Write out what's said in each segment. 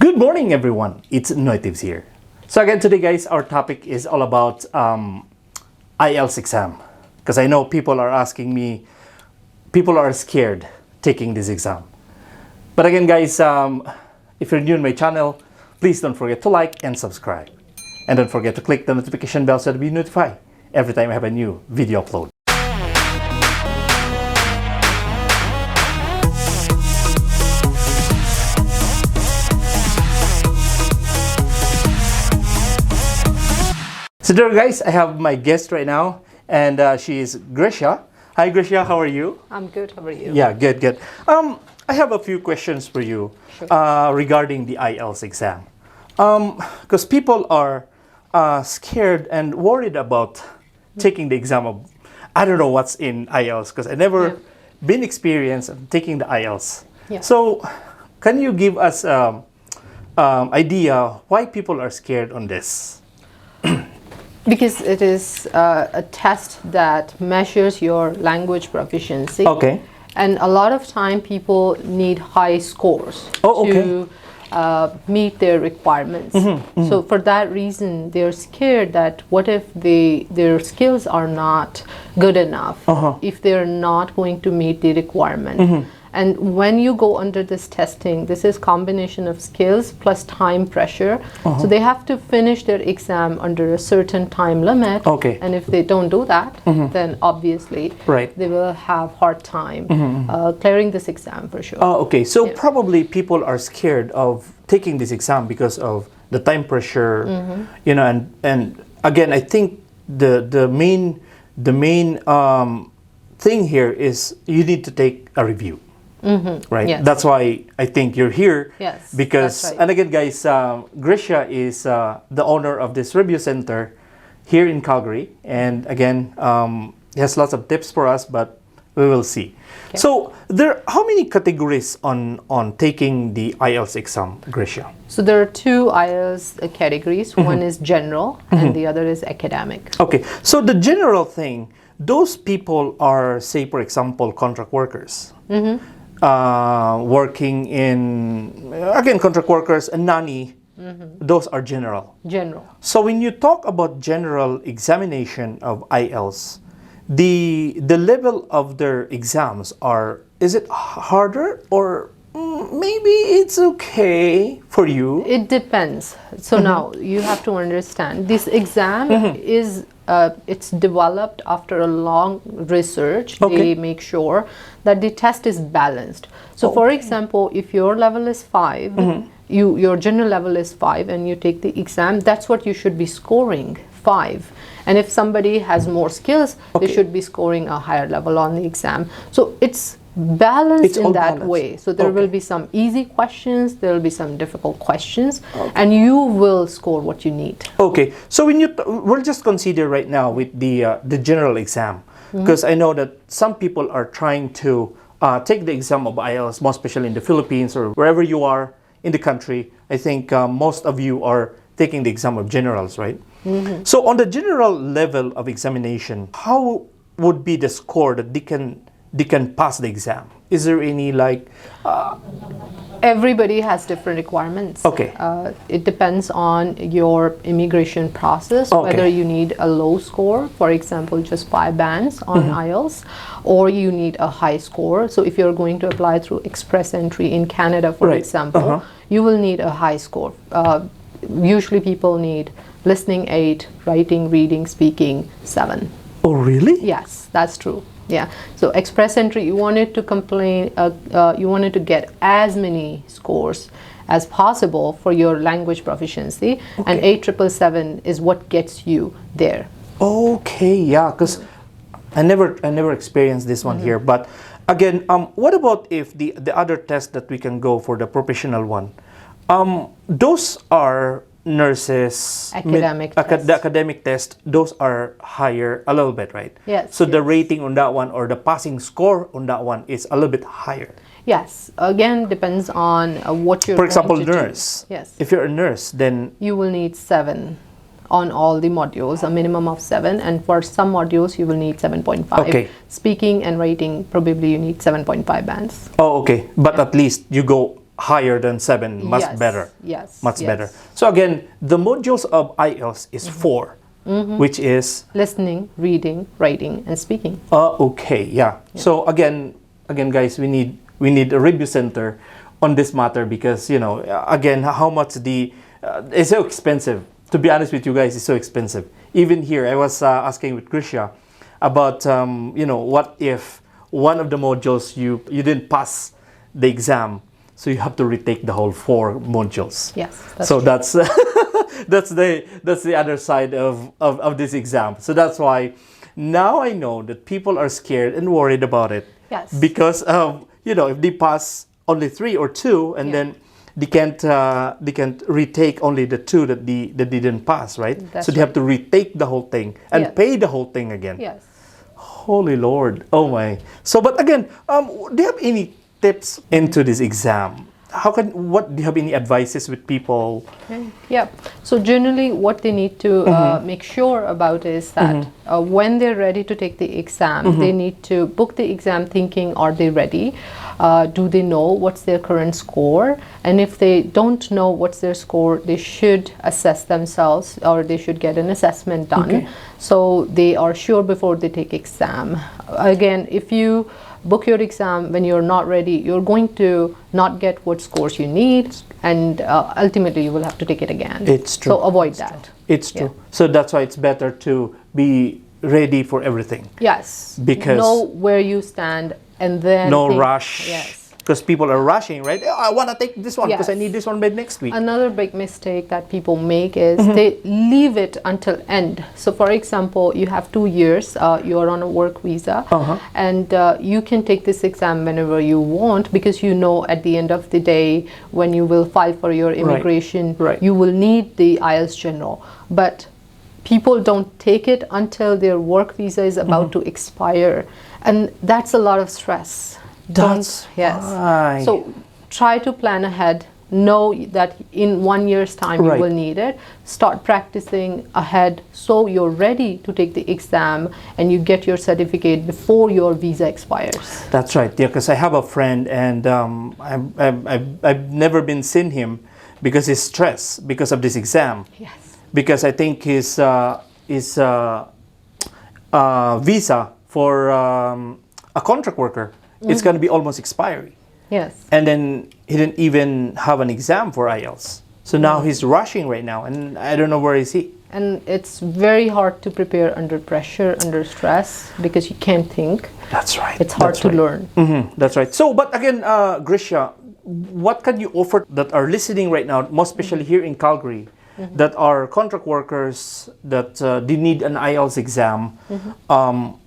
Good morning, everyone. It's NoyTebs here. So again, today, guys, our topic is all about Ielts exam. Because I know people are asking me, people are scared taking this exam. But again, guys, if you're new to my channel, please don't forget to like and subscribe. And don't forget to click the notification bell so that you'll be notified every time I have a new video upload. So there, guys, I have my guest right now, and she is Grisha. Hi, Grisha. How are you? I'm good. How are you? Yeah, good, good. I have a few questions for you regarding the Ielts exam. Because people are scared and worried about taking the exam of, I don't know what's in Ielts, because I never been experienced of taking the Ielts. Yeah. So can you give us idea why people are scared on this? Because it is a test that measures your language proficiency. Okay. And a lot of time people need high scores to meet their requirements. So for that reason, they're scared that what if their skills are not good enough, if they're not going to meet the requirement. And when you go under this testing, this is combination of skills plus time pressure. So they have to finish their exam under a certain time limit. Okay. And if they don't do that, then obviously they will have hard time clearing this exam for sure. Oh, okay. So probably people are scared of taking this exam because of the time pressure, you know, and again, I think the main thing here is you need to take a review. Right. Yes. That's why I think you're here. Yes. Because, that's right. and again, guys, Grisha is the owner of this review center here in Calgary, and again, he has lots of tips for us, but we will see. Okay. So, how many categories on taking the Ielts exam, Grisha? So there are two Ielts categories. One is general, and the other is academic. Okay. So the general thing, those people are, say, for example, contract workers. Working in, again, contract workers and nanny, those are general. General. So when you talk about general examination of Ielts, the level of their exams is it harder or maybe it's okay for you? It depends. So now you have to understand this exam is it's developed after a long research. They make sure that the test is balanced. So for example, if your level is 5, your general level is 5 and you take the exam, that's what you should be scoring, 5. And if somebody has more skills, they should be scoring a higher level on the exam. So it's balanced in that way. So there will be some easy questions, there will be some difficult questions, and you will score what you need. Okay. So when we'll just consider right now with the general exam, because I know that some people are trying to take the exam of Ielts, more especially in the Philippines or wherever you are in the country. I think most of you are taking the exam of generals, right? So on the general level of examination, how would be the score that they can pass the exam? Is there any Everybody has different requirements. Okay. It depends on your immigration process, whether you need a low score, for example, just 5 bands on Ielts, or you need a high score. So if you're going to apply through express entry in Canada, for example, you will need a high score. Usually people need listening 8, writing, reading, speaking 7. Oh, really? Yes, that's true. Yeah. So express entry, you wanted to get as many scores as possible for your language proficiency, and 8,777 is what gets you there. Okay, yeah, because I never experienced this one here. But again, what about if the other test that we can go for the professional one? Those are nurses, the academic test, those are higher a little bit, right? Yes. So the rating on that one or the passing score on that one is a little bit higher. Yes. Again, depends on what you're. For example, nurse. Do. Yes. If you're a nurse, then you will need 7 on all the modules, a minimum of 7, and for some modules you will need 7.5. Speaking and writing, probably you need 7.5 bands. Oh, okay. But at least you go higher than 7, much Yes, better. yes, Much yes. better. So again, the modules of IELTS is 4, which is Listening, reading, writing, and speaking. okay, yeah. So again, guys, we need a review center on this matter because again, how much it's so expensive. To be honest with you guys, it's so expensive. Even here, I was asking with Grisha about what if one of the modules you didn't pass the exam, so you have to retake the whole 4 modules. Yes. That's So true. that's that's the other side of this exam. So that's why now I know that people are scared and worried about it. Yes. Because if they pass only 3 or 2 and then they can't retake only the 2 that they didn't pass, right? That's so they have to retake the whole thing and Yes. pay the whole thing again. Yes. Holy Lord. Oh my. So but again, do you have any tips into this exam? Do you have any advices with people? Okay. Yeah. So generally, what they need to make sure about is that when they're ready to take the exam, they need to book the exam thinking, are they ready? Do they know what's their current score? And if they don't know what's their score, they should assess themselves or they should get an assessment done. Okay. So they are sure before they take exam. Again, if you book your exam when you're not ready, you're going to not get what scores you need, and ultimately you will have to take it again. It's true. So avoid that. It's true. So that's why it's better to be ready for everything. Yes. Because know where you stand and then no think, rush. Yes. Because people are rushing, right? Oh, I want to take this one because I Yes. need this one by next week. Another big mistake that people make is they leave it until end. So for example, you have 2 years, you are on a work visa, and you can take this exam whenever you want, because at the end of the day, when you will file for your immigration, Right. you will need the IELTS General. But people don't take it until their work visa is about to expire, and that's a lot of stress. That's why. So try to plan ahead. Know that in 1 year's time Right. you will need it. Start practicing ahead so you're ready to take the exam and you get your certificate before your visa expires. That's right. Yeah, because I have a friend and I've never been seen him because he's stressed because of this exam. Yes. Because I think his visa for a contract worker it's going to be almost expiry. Yes. And then he didn't even have an exam for IELTS. So now he's rushing right now, and I don't know where is he. And it's very hard to prepare under pressure, under stress, because you can't think. That's right. It's hard to learn. That's right. So, but again, Grisha, what can you offer that are listening right now, most especially here in Calgary, that are contract workers that they need an IELTS exam?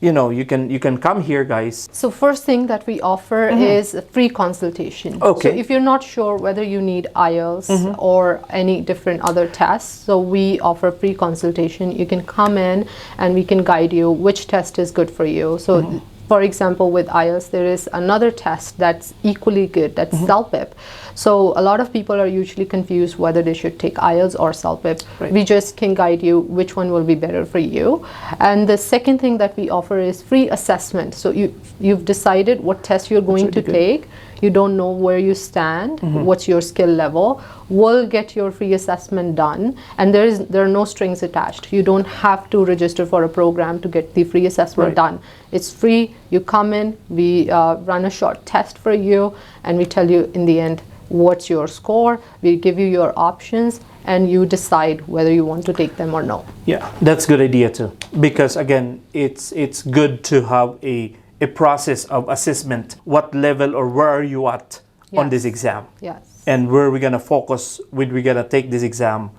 You can come here, guys. So first thing that we offer is a free consultation. Okay. So if you're not sure whether you need IELTS or any different other tests, so we offer free consultation. You can come in and we can guide you which test is good for you. So for example, with IELTS, there is another test that's equally good, that's CELPIP. So a lot of people are usually confused whether they should take IELTS or CELPIP. Right. We just can guide you which one will be better for you. And the second thing that we offer is free assessment. So you've decided what test you're going to take. You don't know where you stand, what's your skill level. We'll get your free assessment done, and there are no strings attached. You don't have to register for a program to get the free assessment done. It's free. You come in, we run a short test for you, and we tell you in the end what's your score. We give you your options, and you decide whether you want to take them or no. Yeah, that's a good idea too. Because again, it's good to have a process of assessment. What level or where are you at on this exam? Yes. And where we're gonna focus when we're gonna take this exam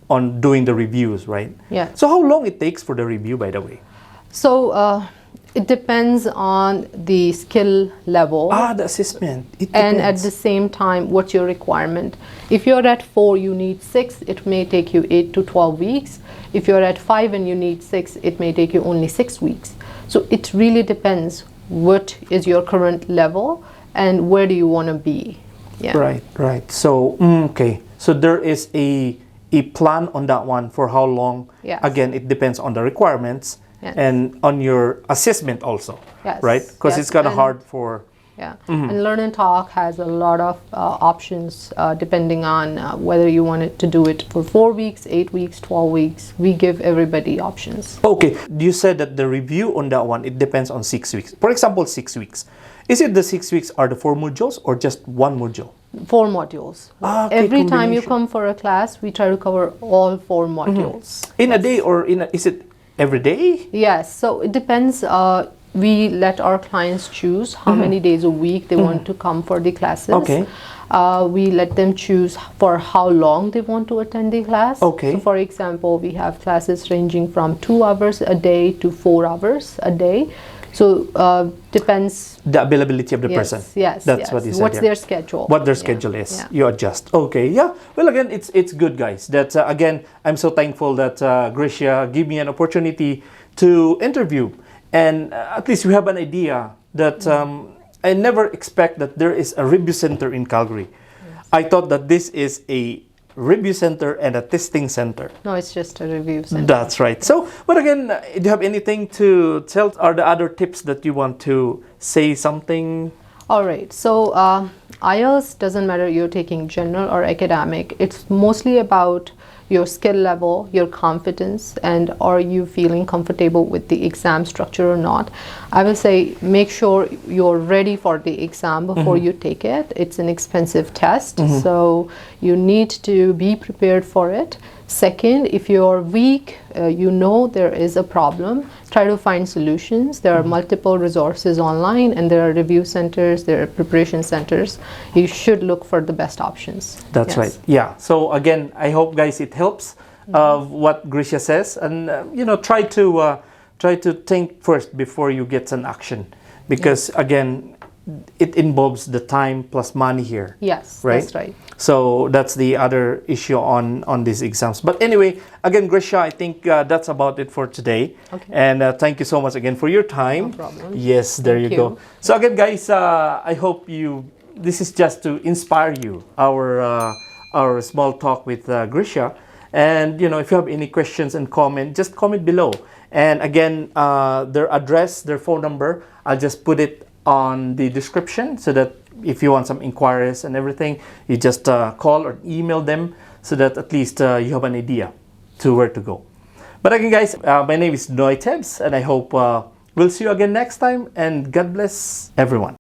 on doing the reviews, right? Yeah. So how long it takes for the review, by the way? So it depends on the skill level. The assessment. It And at depends. the same time, what's your requirement? If you're at 4, you need 6, it may take you 8 to 12 weeks. If you're at 5 and you need 6, it may take you only 6 weeks. So it really depends what is your current level and where do you want to be. Yeah. Right. So, okay. So there is a plan on that one for how long. Yes. Again, it depends on the requirements Yes. and on your assessment also. Yes. Right? Because Yes. it's kind of And hard for Yeah, and Learn and Talk has a lot of options depending on whether you wanted to do it for 4 weeks, 8 weeks, 12 weeks. We give everybody options. Okay, you said that the review on that one, it depends on 6 weeks. For example, 6 weeks. Is it the 6 weeks are the 4 modules or just one module? 4 modules. Okay, Every time you combination. come for a class, we try to cover all 4 modules. In a day or is it every day? Yes, so it depends. We let our clients choose how many days a week they want to come for the classes. Okay. We let them choose for how long they want to attend the class. Okay. So for example, we have classes ranging from 2 hours a day to 4 hours a day. So depends. The availability of the person. Yes, That's yes. what you said. What's yeah. their schedule? What their Yeah, schedule is. yeah. You adjust. Okay, yeah. Well, again, it's good, guys. That again, I'm so thankful that Gracia gave me an opportunity to interview, and at least we have an idea that I never expect that there is a review center in Calgary. Yes. I thought that this is a review center and a testing center. No, it's just a review center. That's right. So, but again, do you have anything to tell? Are the other tips that you want to say something? All right. So IELTS doesn't matter you're taking general or academic. It's mostly about your skill level, your confidence, and are you feeling comfortable with the exam structure or not. I will say make sure you're ready for the exam before you take it. It's an expensive test, so you need to be prepared for it. Second, if you're weak, you know there is a problem, try to find solutions. There are multiple resources online, and there are review centers, there are preparation centers. You should look for the best options. That's Yes. right. Yeah. So again, I hope, guys, it helps what Gracia says, and try to think first before you get an action, because again, it involves the time plus money here. Yes, Right? that's right. So that's the other issue on these exams. But anyway, again, Gracia, I think that's about it for today. Okay. And thank you so much again for your time. No problem. Yes, there Thank you you. go. So again, guys, I hope this is just to inspire you, our small talk with Gracia. And if you have any questions and comment, just comment below. And again, their address, their phone number, I'll just put it on the description, so that if you want some inquiries and everything, you just call or email them, so that at least you have an idea to where to go. But again, guys, my name is NoyTebs, and I hope we'll see you again next time, and God bless everyone.